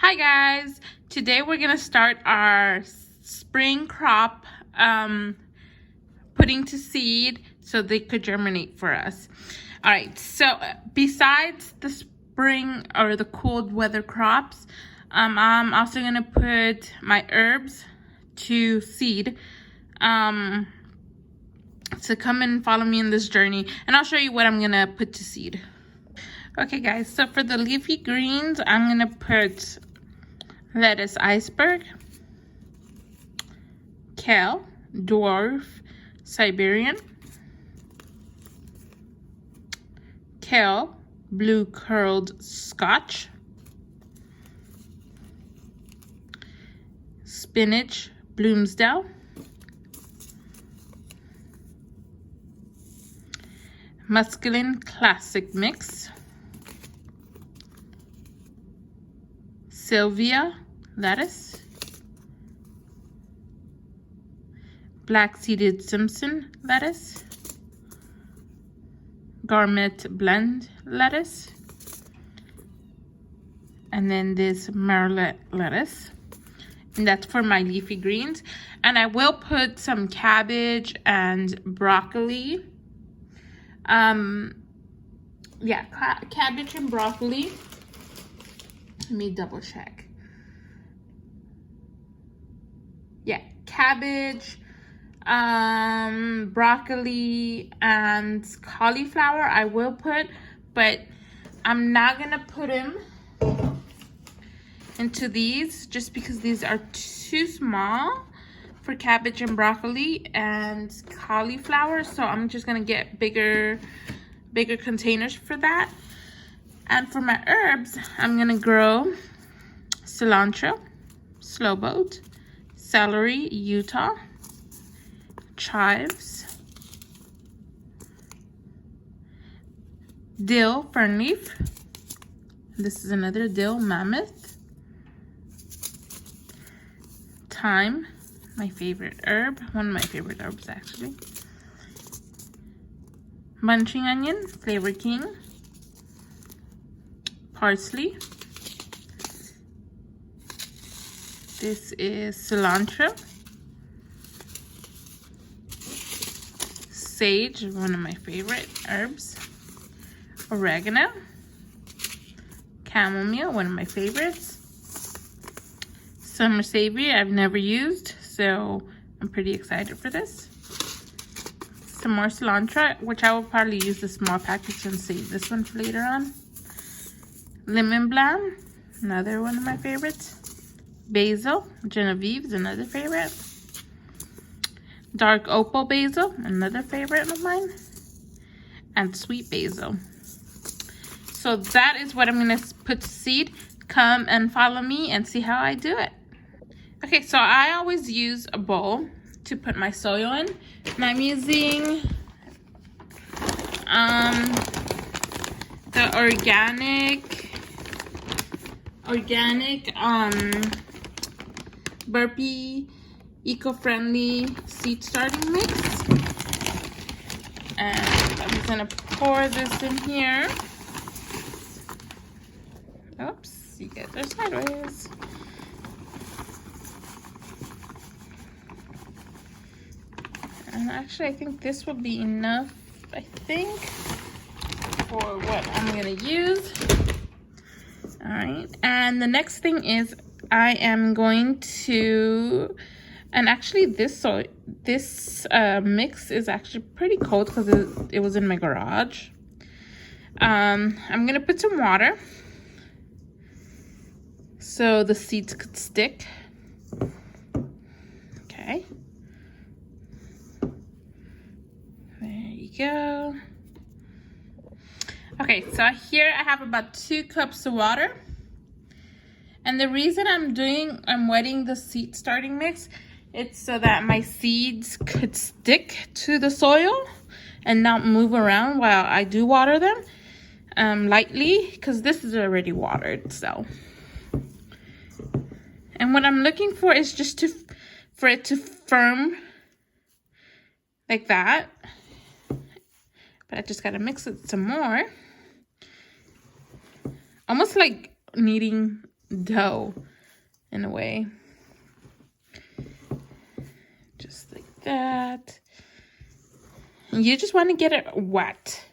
Hi guys, today we're gonna start our spring crop putting to seed so they could germinate for us. All right, so besides the spring or the cold weather crops, I'm also gonna put my herbs to seed. So come and follow me in this journey and I'll show you what I'm gonna put to seed. Okay guys, so for the leafy greens, I'm gonna put lettuce iceberg, kale, dwarf, Siberian, kale, blue curled Scotch, spinach, Bloomsdale, Muscadine Classic Mix, Sylvia lettuce, black seeded Simpson lettuce, Garnet blend lettuce, and then this Marlette lettuce, and that's for my leafy greens. And I will put some cabbage and broccoli. Yeah, cabbage and broccoli. Let me double check. Yeah, cabbage, broccoli, and cauliflower I will put, but I'm not gonna put them into these just because these are too small for cabbage and broccoli and cauliflower. So I'm just gonna get bigger containers for that. And for my herbs, I'm gonna grow cilantro, slow boat, celery, Utah, chives, dill, fern leaf. This is another dill, mammoth, thyme, my favorite herb, one of my favorite herbs actually, bunching onion, Flavor King, parsley. This is cilantro, sage, one of my favorite herbs, oregano, chamomile, one of my favorites, summer savory I've never used, so I'm pretty excited for this. Some more cilantro, which I will probably use the small package and save this one for later on. Lemon balm, another one of my favorites. Basil, Genevieve's another favorite. Dark opal basil, another favorite of mine. And sweet basil. So that is what I'm gonna put to seed. Come and follow me and see how I do it. Okay, so I always use a bowl to put my soil in. And I'm using the organic Burpee eco-friendly seed starting mix. And I'm just gonna pour this in here. Oops, you guys are sideways. And actually, I think this will be enough, I think, for what I'm gonna use. All right, and the next thing is I am going to, and actually this mix is actually pretty cold because it was in my garage. I'm gonna put some water so the seeds could stick. Okay. There you go. Okay, so here I have about 2 cups of water. And the reason I'm wetting the seed starting mix, it's so that my seeds could stick to the soil and not move around while I do water them lightly, because this is already watered. So, and what I'm looking for is just for it to firm like that. But I just gotta mix it some more. Almost like kneading dough in a way. Just like that. And you just want to get it wet.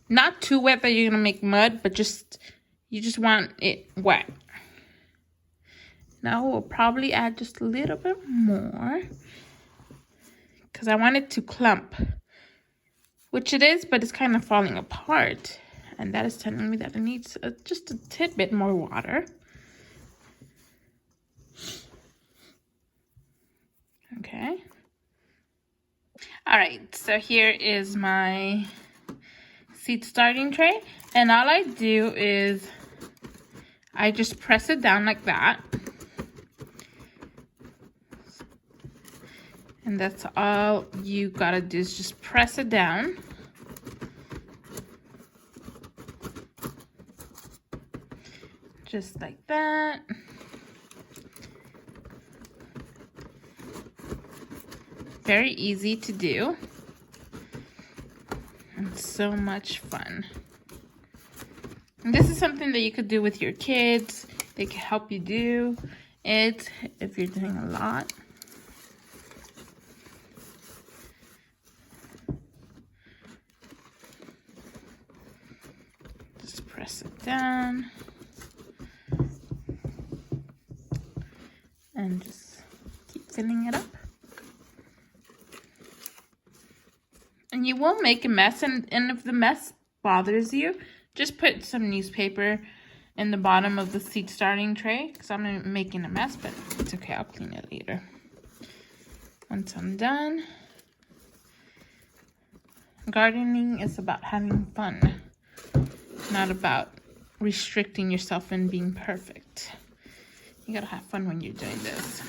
Not too wet that you're going to make mud, but you just want it wet. Now we'll probably add just a little bit more because I want it to clump, which it is, but it's kind of falling apart. And that is telling me that it needs just a tidbit more water. Okay. All right, so here is my seed starting tray. And all I do is I just press it down like that. And that's all you gotta do is just press it down. Just like that. Very easy to do. And so much fun. And this is something that you could do with your kids. They can help you do it if you're doing a lot. Just press it down. And just keep filling it up. And you will make a mess, and if the mess bothers you, just put some newspaper in the bottom of the seed starting tray, because I'm making a mess, but it's okay, I'll clean it later. Once I'm done, gardening is about having fun, not about restricting yourself and being perfect. You gotta have fun when you're doing this.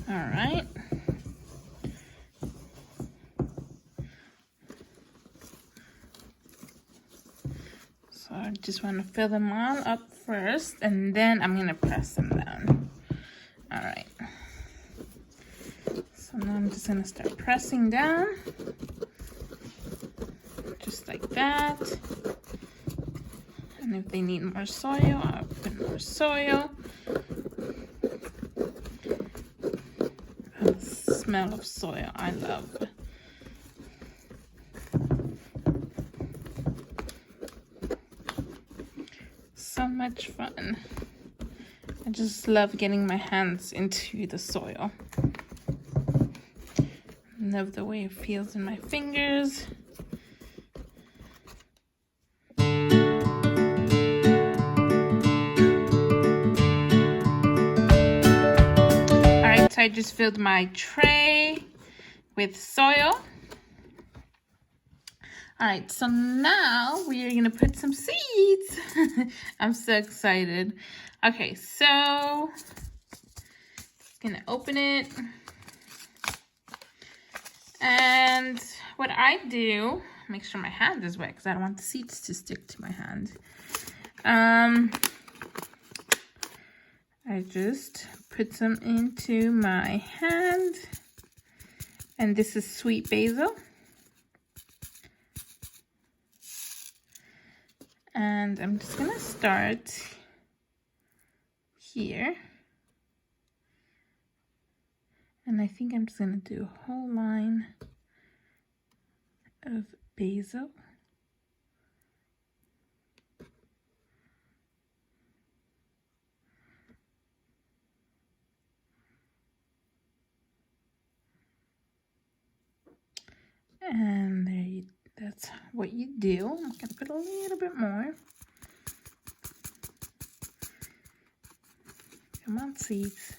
All right. So I just want to fill them all up first, and then I'm gonna press them down. All right. So now I'm just gonna start pressing down, just like that. And if they need more soil, I'll put more soil. The smell of soil, I love. So much fun. I just love getting my hands into the soil. Love the way it feels in my fingers. I just filled my tray with soil. All right, so now we are gonna put some seeds. I'm so excited. Okay, so gonna open it. And what I do, make sure my hand is wet because I don't want the seeds to stick to my hand. I just put some into my hand, and this is sweet basil. And I'm just gonna start here. And I think I'm just gonna do a whole line of basil. And that's what you do. I'm gonna put a little bit more. Come on, seeds.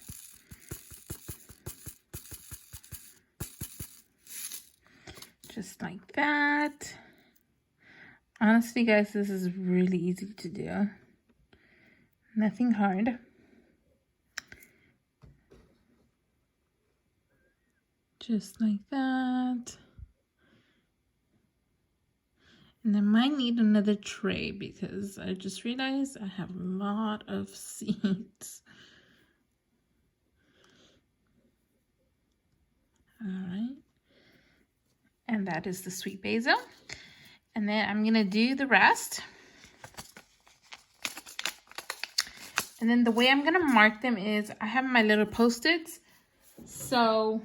Just like that. Honestly, guys, this is really easy to do. Nothing hard. Just like that. And I might need another tray because I just realized I have a lot of seeds. All right. And that is the sweet basil. And then I'm gonna do the rest. And then the way I'm gonna mark them is I have my little Post-its. So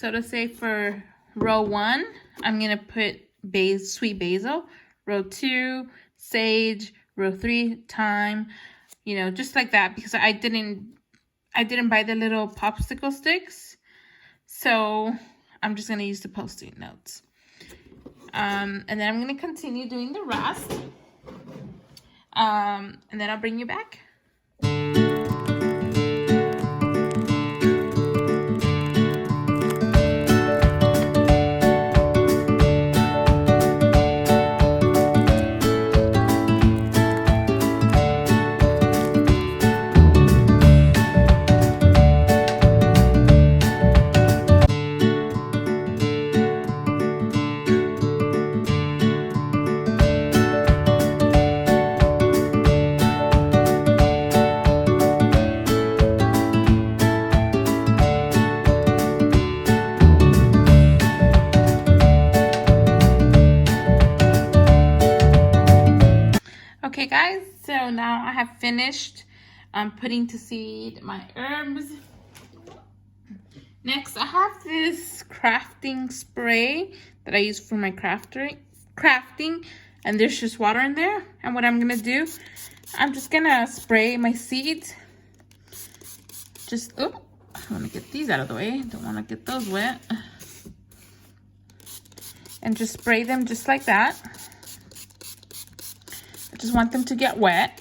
to say for row 1, I'm gonna put sweet basil. Row 2, sage. Row 3, thyme. You know, just like that, because I didn't buy the little popsicle sticks. So I'm just gonna use the Post-it notes. And then I'm gonna continue doing the rest. And then I'll bring you back. Okay guys, so now I have finished putting to seed my herbs. Next, I have this crafting spray that I use for my crafting, and there's just water in there. And what I'm gonna do, I'm just gonna spray my seeds. I wanna get these out of the way. Don't wanna get those wet. And just spray them just like that. I just want them to get wet.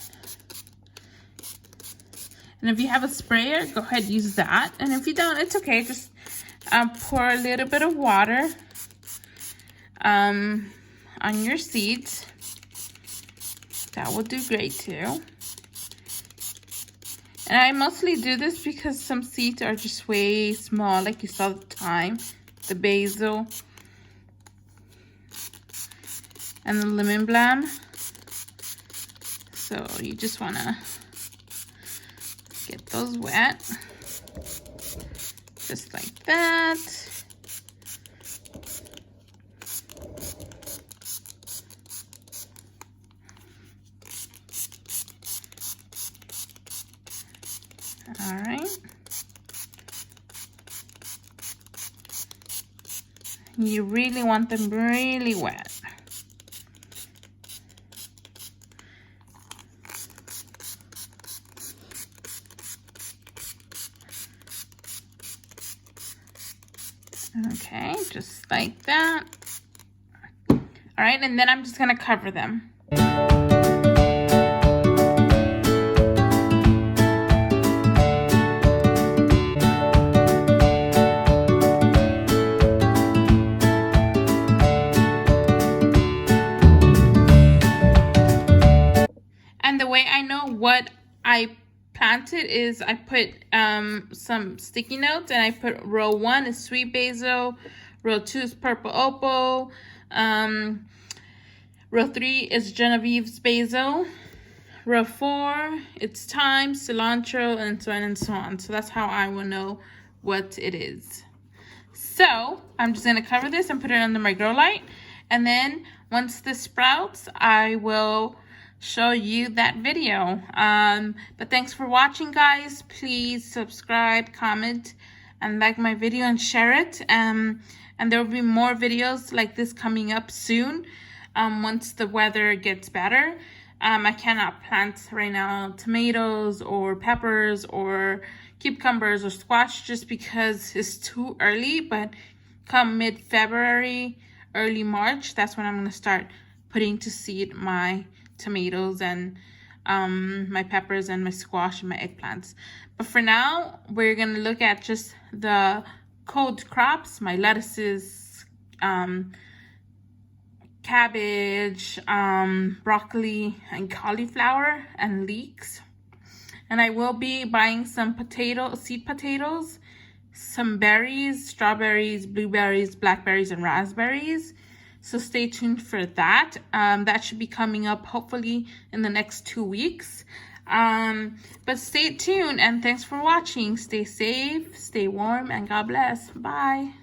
And if you have a sprayer, go ahead, use that. And if you don't, it's okay. Just pour a little bit of water on your seeds. That will do great too. And I mostly do this because some seeds are just way small, like you saw the thyme, the basil, and the lemon balm. So you just want to get those wet, just like that. All right. You really want them really wet. Okay, just like that. All right, and then I'm just gonna cover them. And the way I know what I planted is I put some sticky notes, and I put row 1 is sweet basil, row 2 is purple opal, row 3 is Genevieve's basil, row 4 it's thyme, cilantro, and so on and so on. So that's how I will know what it is. So I'm just gonna cover this and put it under my grow light, and then once this sprouts, I will show you that video. But thanks for watching, guys. Please subscribe, comment, and like my video and share it. And there will be more videos like this coming up soon once the weather gets better. I cannot plant right now tomatoes or peppers or cucumbers or squash just because it's too early, but come mid-February, early March, that's when I'm going to start putting to seed my tomatoes and my peppers and my squash and my eggplants. But for now, we're gonna look at just the cold crops, my lettuces, cabbage, broccoli, and cauliflower, and leeks. And I will be buying some seed potatoes, some berries, strawberries, blueberries, blackberries, and raspberries. So stay tuned for that. That should be coming up hopefully in the next 2 weeks. But stay tuned, and thanks for watching. Stay safe, stay warm, and God bless. Bye.